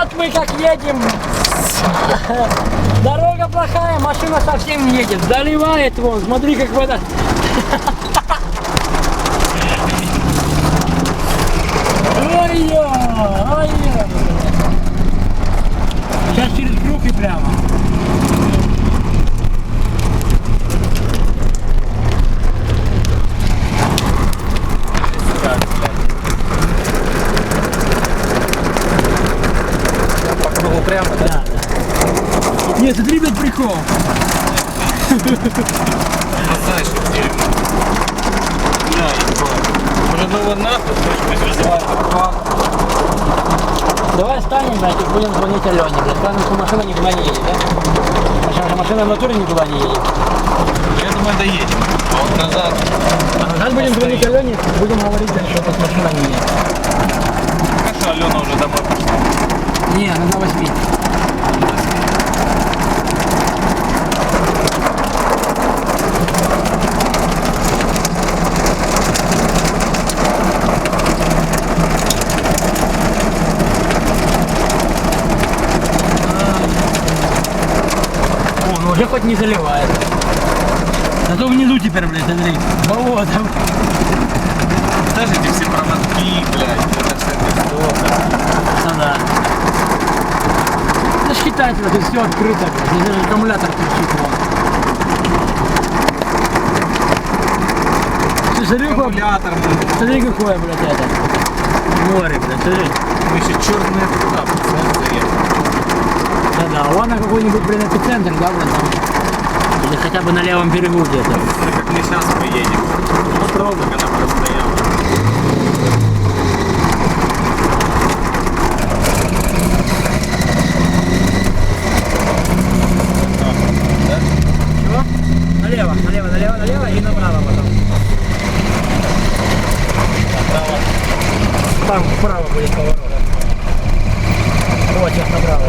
Вот мы как едем. Дорога плохая, машина совсем не едет. Заливает вон, смотри как вода. Ой-ой-ой. Сейчас через круг и прямо. Прямо, да? Да. Нет, смотри, блядь, прикол. Знаешь, что дерьмо. Да, может, ну вот нахуй, слышь, вызывает план. Давай встанем, блядь, и будем звонить Алене, блядь. Главное, что машина никуда не едет, да? Машина в натуре никуда не едет. Я думаю, доедем. А вот назад. Назад будем звонить Алене, будем говорить, что тут машина не едет. Хорошо, Алена уже домой пошла. Не, она на 8. О, ну уже хоть не заливает. Зато внизу теперь, блядь, смотри, болото. Даже эти все проводки, блядь, это все это. Ну да. Это ж китайцы, тут все открыто, блядь. Здесь даже аккумулятор торчит вон. Смотри, какое, Аккумулятор, смотри, какое, блядь, это. Море, блядь, смотри. мы еще черные туда, пацаны, заехали. Да-да, вон на какой-нибудь, блин, эпицентр, да, блин, там. Или хотя бы на левом берегу где-то. Смотри, как мы сейчас поедем. Попробуй, как она простояла. Чего? Налево, налево, налево, налево и направо потом. Направо. Там вправо будет поворот. Вот, сейчас направо.